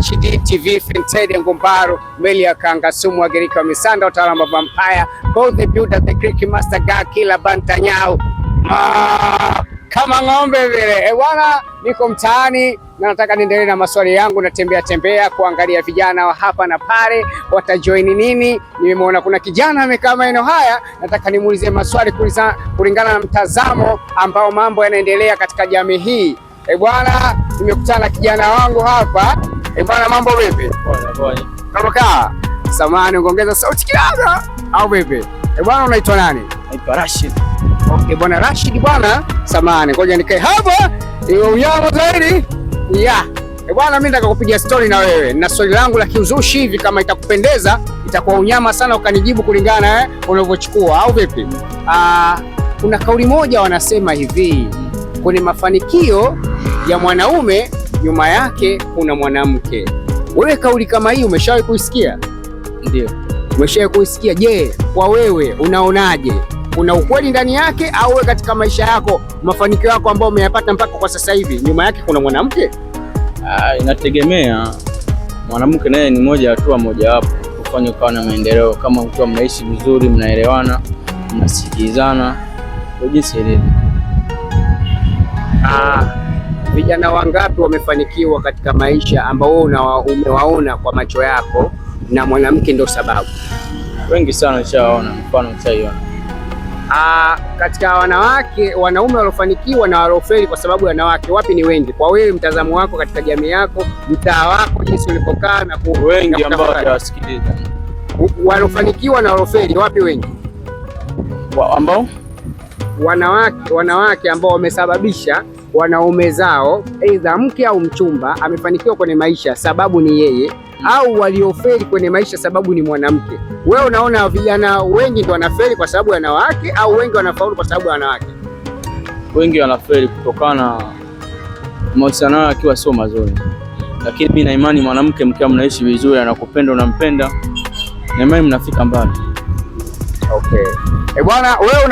HD TV Fintedi Ngumbaru Meli ya Kanga Sumu Agirika wa Misanda Utawala wa Vampire Both the Builder the Creek Master God Killer Banta Nyau kama ng'ombe vile. Bwana, niko mtaani na nataka niendelee na maswali yangu, natembea kuangalia vijana wa hapa na pale watajoin nini. Nimeona kuna kijana amekaa maeneo haya, nataka nimuulize maswali kulingana na mtazamo ambao mambo yanaendelea katika jamii hii. Bwana, nimekutana na kijana wangu hapa. Bwana, mambo vipi? Poa. Kama samahani, ungeongeza sauti kidogo au vipi? Bwana, unaitwa nani? Naitwa Rashid. Okay, bwana Rashid bwana, samahani, ngoja nikae hapa. Unyama zaidi. Bwana, mimi nataka kupiga story na wewe. Nina swali langu la kiuzushi hivi, kama itakupendeza, itakuwa unyama sana ukanijibu kulingana unavyochukua au vipi? Kuna kauli moja wanasema hivi, kwenye mafanikio ya mwanaume nyuma yake kuna mwanamke. Wewe kauli kama hii umeshawahi kuisikia? Ndio. Umeshawahi kuisikia? Je, kwa wewe unaonaje? Kuna ukweli ndani yake, au wewe katika maisha yako mafanikio yako ambayo umeyapata mpaka kwa sasa hivi nyuma yake kuna mwanamke? Inategemea. Mwanamke naye ni moja ya hatua mojawapo kufanya ukawa na maendeleo, kama mkiwa mnaishi vizuri, mnaelewana, mnasikilizana, ndio jinsi ilivyo. Vijana wangapi wamefanikiwa katika maisha ambao umewaona kwa macho yako na mwanamke ndio sababu? Wengi sana nishawaona, mfano nishaiona. Katika wanaume waliofanikiwa na waliofeli kwa sababu ya wanawake, wapi ni wengi? Kwa wewe mtazamo wako katika jamii yako, mtaa wako, jinsi ulipokaa na wengi ambao hawasikiliza. Waliofanikiwa na waliofeli, wapi wengi? Ambao wanawake ambao wamesababisha wanaume zao, aidha mke au mchumba amefanikiwa kwenye maisha, sababu ni yeye, au waliofeli kwenye maisha sababu ni mwanamke. Wewe unaona vijana wengi ndio wanafeli kwa sababu ya wanawake, au wengi wanafaulu kwa sababu ya wanawake? Wengi wanafeli kutokana na mahusiano yao akiwa sio mazuri, lakini mimi na imani mwanamke mkiwa mnaishi vizuri, anakupenda, unampenda, na imani mnafika mbali. Okay. Bwana, wewe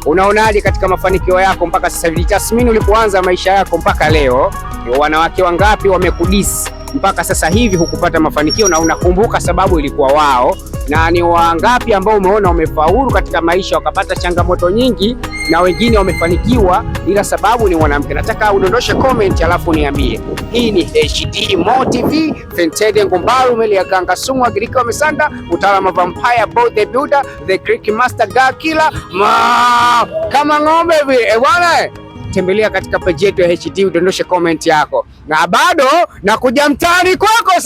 unaonaje katika mafanikio yako mpaka sasa hivi? Tathmini ulipoanza maisha yako mpaka leo, wanawake wangapi wamekudisi mpaka sasa hivi hukupata mafanikio, na unakumbuka sababu ilikuwa wao? Na ni wangapi ambao umeona wamefaulu katika maisha wakapata changamoto nyingi na wengine wamefanikiwa ila sababu ni mwanamke? Nataka udondoshe comment alafu niambie. Hii ni HD Mo TV Fintedi Ngumbaru Meli ya Kanga Sumu Agirika wa Misanda Utawala wa Vampire Both the Builder the Creek Master God Killer kama ng'ombe vile. Bwana, tembelea katika page yetu ya HD udondoshe comment yako, na bado nakuja mtaani kwako.